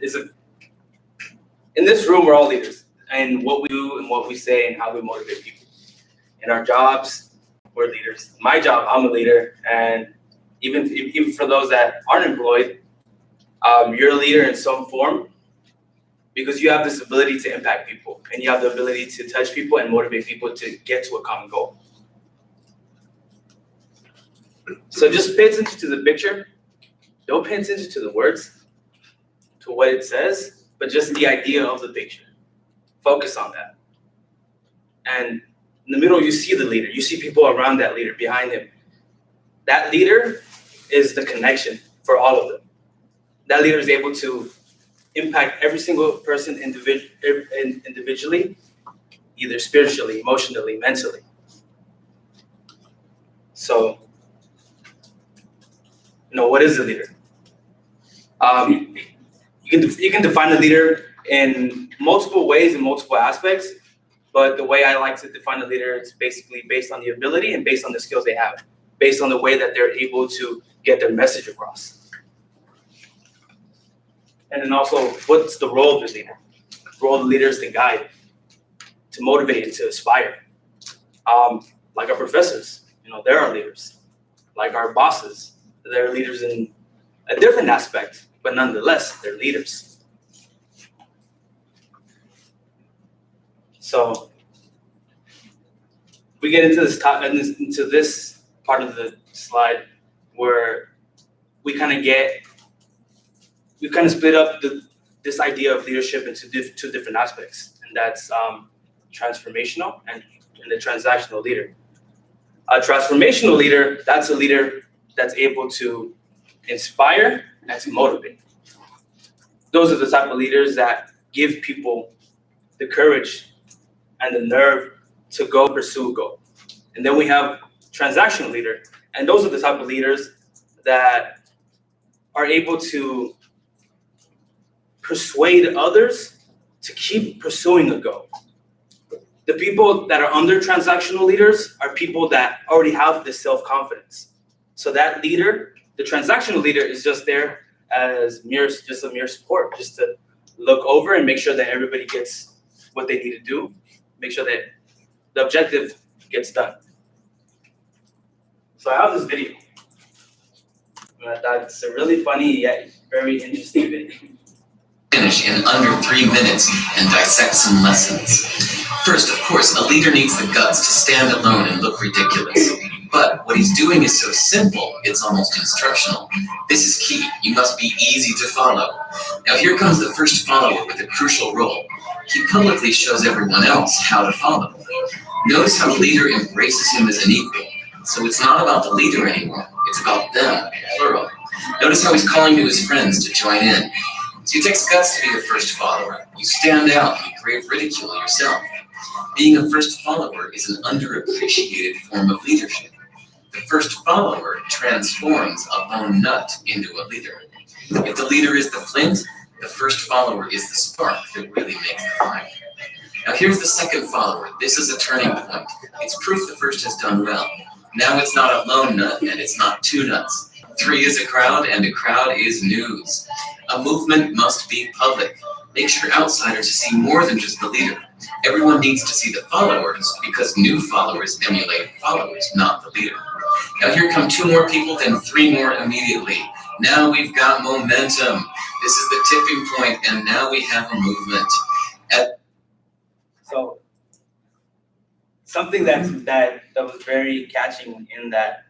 in this room, we're all leaders, and what we do and what we say and how we motivate people. In our jobs, we're leaders. My job, I'm a leader, and even for those that aren't employed, you're a leader in some form because you have this ability to impact people, and you have the ability to touch people and motivate people to get to a common goal. So just pay attention to the picture. Don't pay attention to the words, to what it says, but just the idea of the picture. Focus on that. And in the middle, you see the leader. You see people around that leader, behind him. That leader is the connection for all of them. That leader is able to impact every single person individually, either spiritually, emotionally, mentally. So, what is a leader? You can define a leader in multiple ways, in multiple aspects, but the way I like to define a leader is basically based on the ability and based on the skills they have, based on the way that they're able to get their message across. And then also, what's the role of the leader? The role of the leader is to guide, to motivate, and to inspire. Like our professors, they're our leaders. Like our bosses, they're leaders in a different aspect, but nonetheless, they're leaders. So we get into this part of the slide where we kind of split up this idea of leadership into two different aspects, and that's transformational and the transactional leader. A transformational leader, that's a leader that's able to inspire and to motivate. Those are the type of leaders that give people the courage and the nerve to go pursue a goal. And then we have transactional leader, and those are the type of leaders that are able to persuade others to keep pursuing a goal. The people that are under transactional leaders are people that already have this self-confidence. So that leader, the transactional leader, is just there as a mere support, just to look over and make sure that everybody gets what they need to do, make sure that the objective gets done. So I have this video. That's a really funny yet very interesting video. Finish in under 3 minutes and dissect some lessons. First, of course, a leader needs the guts to stand alone and look ridiculous. But what he's doing is so simple, it's almost instructional. This is key. You must be easy to follow. Now here comes the first follower with a crucial role. He publicly shows everyone else how to follow. Notice how the leader embraces him as an equal. So it's not about the leader anymore. It's about them, plural. Notice how he's calling to his friends to join in. So it takes guts to be the first follower. You stand out, you crave ridicule yourself. Being a first follower is an underappreciated form of leadership. The first follower transforms a lone nut into a leader. If the leader is the flint, the first follower is the spark that really makes the fire. Now here's the second follower. This is a turning point. It's proof the first has done well. Now it's not a lone nut and it's not two nuts. 3 is a crowd and a crowd is news. A movement must be public. Make sure outsiders see more than just the leader. Everyone needs to see the followers because new followers emulate followers, not the leader. Now here come 2 more people, then 3 more immediately. Now we've got momentum. This is the tipping point, and now we have a movement. So something that was very catching in that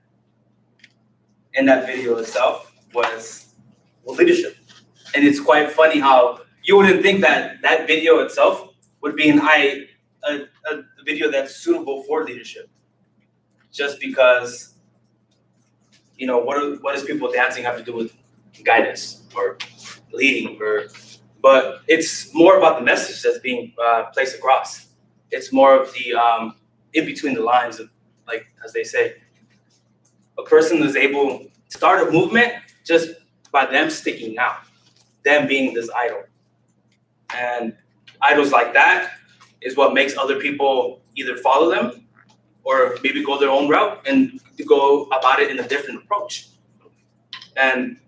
video itself was leadership. And it's quite funny how you wouldn't think that video itself would be a video that's suitable for leadership. Just because, what does people dancing have to do with guidance or leading? But it's more about the message that's being placed across. It's more of the in between the lines of, like, as they say, a person is able to start a movement just by them sticking out, them being this idol. And idols like that is what makes other people either follow them or maybe go their own route and go about it in a different approach. And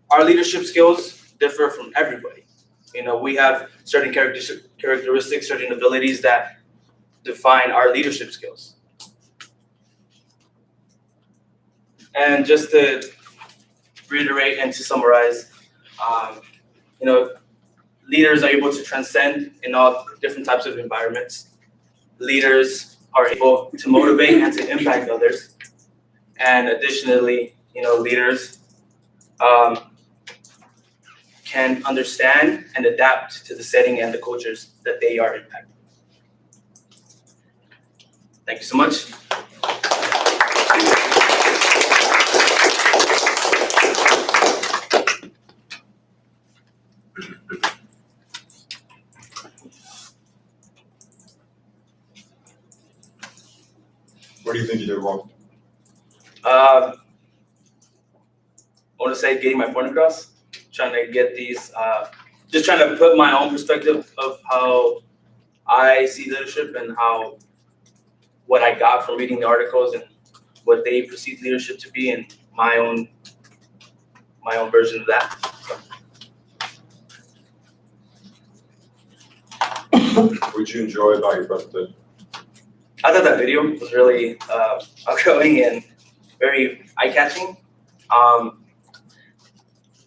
our leadership skills differ from everybody. We have certain characteristics, certain abilities that define our leadership skills. And just to reiterate and to summarize, leaders are able to transcend in all different types of environments. Leaders are able to motivate and to impact others. And additionally, leaders can understand and adapt to the setting and the cultures that they are impacting. Thank you so much. What do you think you did wrong? I want to say getting my point across, trying to get these, just trying to put my own perspective of how I see leadership and what I got from reading the articles and what they perceive leadership to be, and my own version of that. What did you enjoy about your presentation? I thought that video was really outgoing and very eye-catching.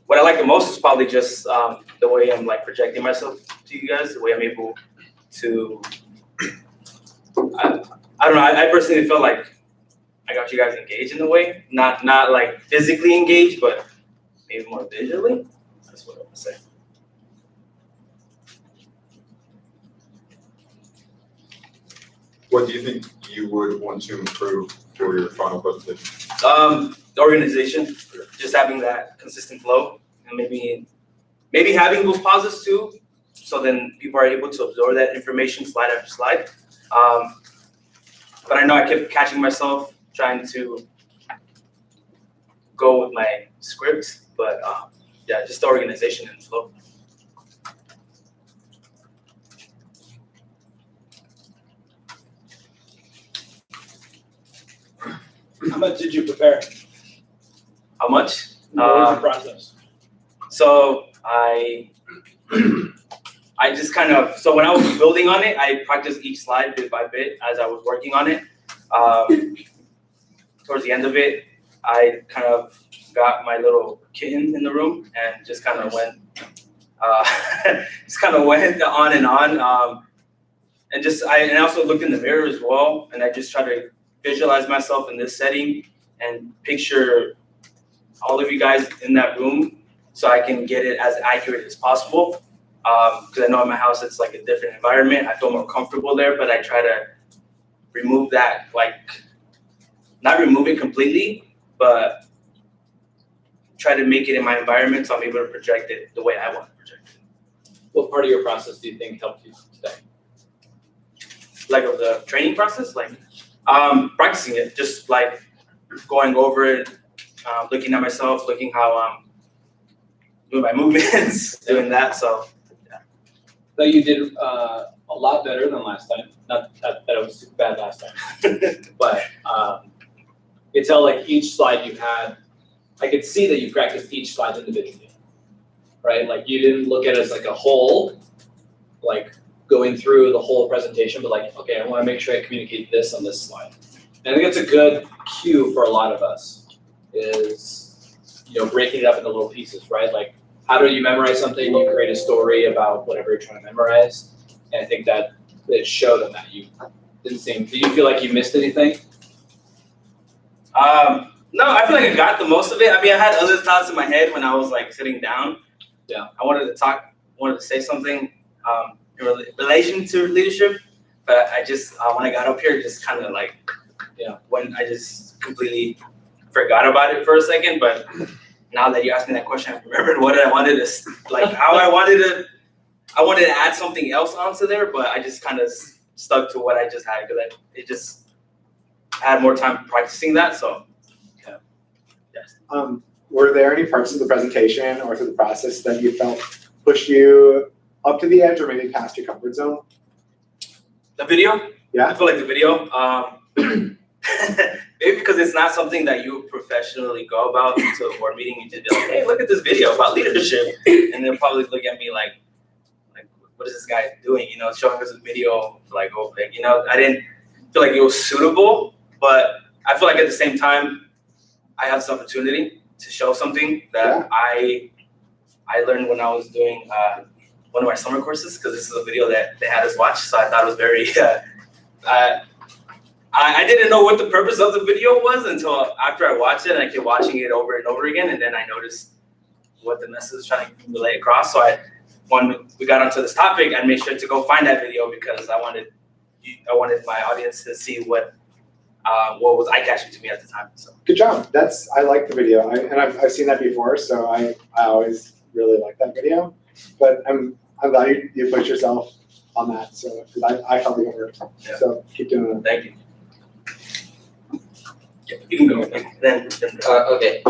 What I like the most is probably just the way I'm projecting myself to you guys, the way I'm able to. I don't know. I personally felt like I got you guys engaged in a way, not like physically engaged, but maybe more visually. That's what I would say. What do you think you would want to improve for your final presentation? The organization, just having that consistent flow, and maybe having those pauses too, so then people are able to absorb that information slide after slide. But I know I kept catching myself trying to go with my script, but yeah, just the organization and flow. How much did you prepare? How much? What was your process? So I just so when I was building on it, I practiced each slide bit by bit as I was working on it. Towards the end of it, I kind of got my little kitten in the room and just kind of went on and on. And I also looked in the mirror as well, and I just tried to visualize myself in this setting and picture all of you guys in that room so I can get it as accurate as possible. Because I know in my house it's like a different environment. I feel more comfortable there, but I try to remove that, not remove it completely, but try to make it in my environment so I'm able to project it the way I want to project it. What part of your process do you think helped you today? Of the training process, practicing it, just going over it, looking at myself, looking how I'm doing my movements, doing that. So, yeah. That you did a lot better than last time. Not that it was super bad last time, but you could tell each slide you had. I could see that you practiced each slide individually, right? You didn't look at it as a whole, going through the whole presentation, but okay, I want to make sure I communicate this on this slide. And I think it's a good cue for a lot of us is, breaking it up into little pieces, right? How do you memorize something? You create a story about whatever you're trying to memorize. And I think that it showed them that you didn't seem, did you feel like you missed anything? No, I feel like I got the most of it. I had other thoughts in my head when I was sitting down. Yeah. I wanted to say something in relation to leadership, but I just, when I got up here, just kind of when I just completely forgot about it for a second. But now that you asked me that question, I remembered what I wanted to, how I wanted to add something else onto there, but I just kind of stuck to what I just had because I had more time practicing that. So, yeah. Yes. Were there any parts of the presentation or through the process that you felt pushed you up to the edge or maybe past your comfort zone? The video? Yeah. I feel like the video. Maybe because it's not something that you professionally go about to a board meeting and just be like, hey, look at this video about leadership. And they'll probably look at me like, what is this guy doing? You know, showing us a video, like, oh, like, you know, I didn't feel like it was suitable, but I feel like at the same time, I have this opportunity to show something that I learned when I was doing one of my summer courses, because this is a video that they had us watch, so I thought it was very, I didn't know what the purpose of the video was until after I watched it, and I kept watching it over and over again, and then I noticed what the message was trying to relay across. So when we got onto this topic, I made sure to go find that video because I wanted my audience to see what was eye-catching to me at the time. So Good job. I like the video, and I've seen that before, so I always really like that video. But I'm glad you pushed yourself on that, so because I felt it worked. Yeah. So keep doing it. thank you. Yeah, you can go. Then Okay,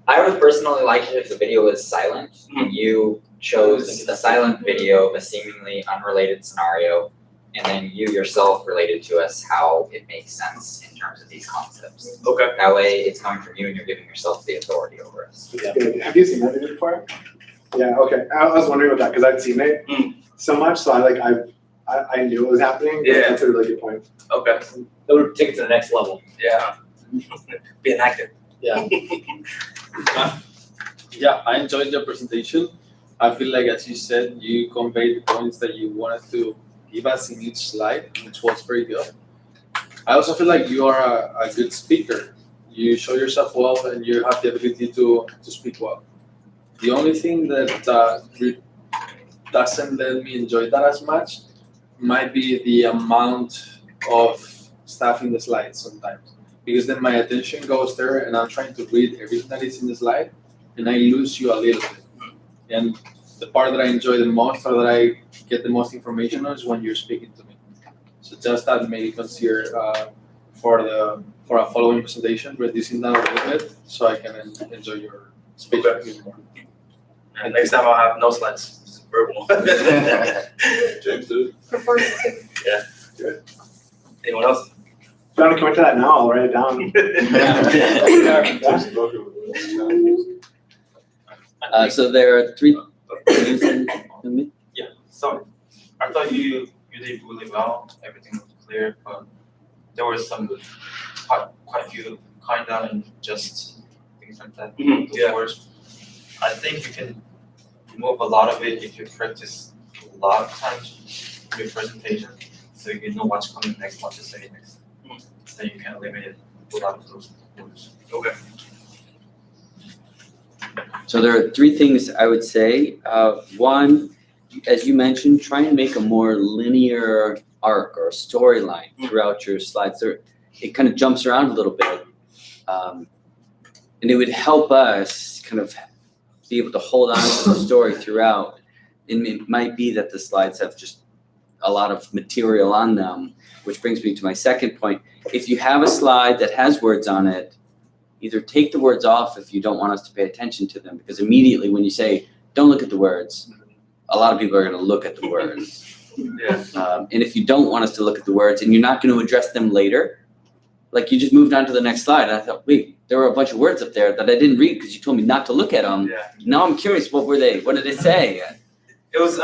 I would personally like it if the video was silent. Mhm. You chose a silent video of a seemingly unrelated scenario, and then you yourself related to us how it makes sense in terms of these concepts. okay. That way, it's coming from you and you're giving yourself the authority over us. It's good. Have you seen that video before? Yeah. Okay. I was wondering about that because I'd seen it so much, so I knew it was happening. But Yeah. That's a really good point. Okay. That would take it to the next level. Yeah. Be an actor. Yeah, I enjoyed your presentation. I feel like, as you said, you conveyed the points that you wanted to give us in each slide, which was very good. I also feel like you are a good speaker. You show yourself well and you have the ability to speak well. The only thing that doesn't let me enjoy that as much might be the amount of stuff in the slides sometimes. Because then my attention goes there and I'm trying to read everything that is in the slide and I lose you a little bit. And the part that I enjoy the most or that I get the most information on is when you're speaking to me. So just that maybe consider for a following presentation, reducing that a little bit so I can enjoy your speech even more. And next time I'll have no slides, just verbal. James, dude. Anyone else? If you want to commit to that now, I'll write it down. So there are three things in me. Yeah, so I thought you did really well, everything was clear, but there were some quite a few kinda and just things like that. Mhm, Those yeah. words. I think you can remove a lot of it if you practice a lot of times in your presentation, so you know what's coming next, what to say next. Then you can eliminate a lot of those words. Okay. So there are three things I would say. One, as you mentioned, try and make a more linear arc or storyline throughout your slides. It kind of jumps around a little bit. And it would help us kind of be able to hold on to the story throughout. And it might be that the slides have just a lot of material on them, which brings me to my second point. If you have a slide that has words on it, either take the words off if you don't want us to pay attention to them, because immediately when you say, don't look at the words, a lot of people are going to look at the words. Yeah. And if you don't want us to look at the words and you're not going to address them later, like you just moved on to the next slide, and I thought, wait, there were a bunch of words up there that I didn't read because you told me not to look at them. Yeah. Now I'm curious, what were they? What did it say? It was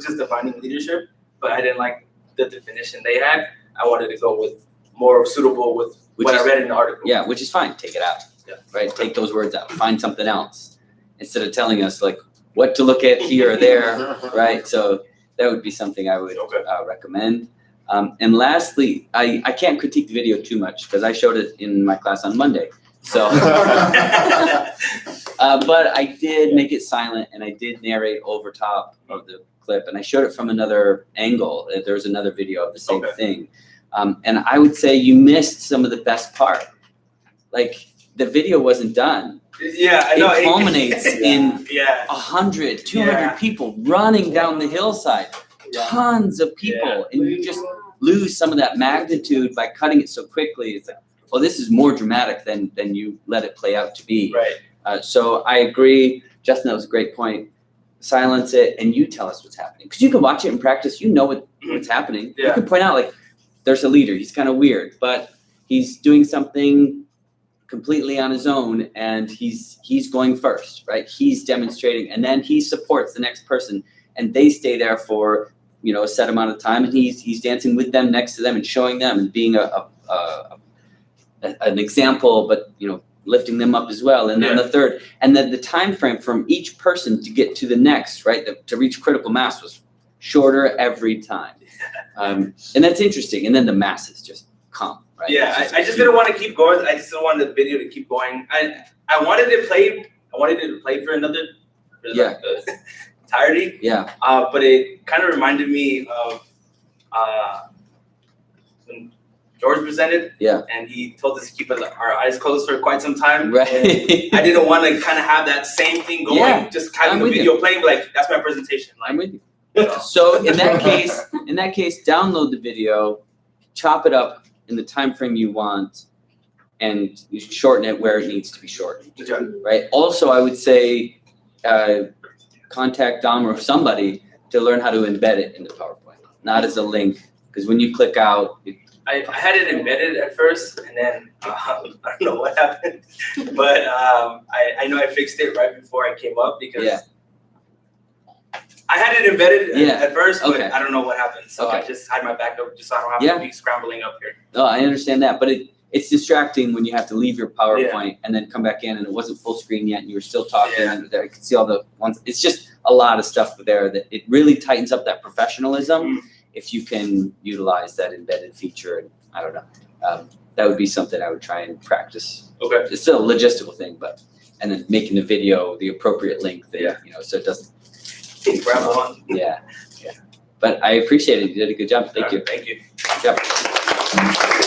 just defining leadership, but I didn't like the definition they had. I wanted to go with more suitable with what I read in the article. Yeah, which is fine. Take it out. Yeah. Right? Take those words out. Find something else instead of telling us like what to look at here or there. Right? So that would be something I would Okay. recommend. And lastly, I can't critique the video too much because I showed it in my class on Monday. So, but I did make it silent and I did narrate over top of the clip and I showed it from another angle. There was another video of the same Okay. thing. And I would say you missed some of the best part. Like the video wasn't done. Yeah, I know. It culminates in Yeah. 100, 200 Yeah. people running down the hillside. Tons of people. And you just lose some of that magnitude by cutting it so quickly. It's like, well, this is more dramatic than you let it play out to be. Right. So I agree. Justin, that was a great point. Silence it and you tell us what's happening. Because you can watch it in practice. You know what's happening. You Yeah. can point out, like, there's a leader. He's kind of weird, but he's doing something completely on his own and he's going first, right? He's demonstrating and then he supports the next person and they stay there for, you know, a set amount of time, and he's dancing with them, next to them, and showing them, and being an example, but, you know, lifting them up as well. And then the third, and then the time frame from each person to get to the next, right, to reach critical mass was shorter every time. And that's interesting. And then the masses just come, right? Yeah, It's I just didn't want to keep going. I just didn't want the video to keep going. I wanted it to play for another the entirety. Yeah. But it kind of reminded me of when George presented. Yeah. And he told us to keep our eyes closed for quite some time. Right. I didn't want to kind of have that same thing going. Yeah, Just having I'm the with video playing, like that's my presentation. I'm Like, with you. So in that case, download the video, chop it up in the time frame you want, and you shorten it where it needs to be shortened, okay. right? Also, I would say contact Dom or somebody to learn how to embed it in the PowerPoint, not as a link, because when you click out, I had it embedded at first, and then I don't know what happened, but I know I fixed it right before I came up because Yeah. I had it embedded Yeah, at first, but okay. I don't know what happened. So I Okay. just had my backup just so I don't have Yeah. to be scrambling up here. No, I understand that, but it's distracting when you have to leave your PowerPoint and then come back in and it wasn't full screen yet and you were still talking Yeah. and there, I could see all the ones. It's just a lot of stuff there that it really tightens up that professionalism if you can utilize that embedded feature. And I don't know, that would be something I would try and practice. Okay. It's still a logistical thing, but, and then making the video the appropriate length there, you know, so it doesn't, Grab on. yeah. But I appreciate it. You did a good job. Thank you. Thank you. Yep.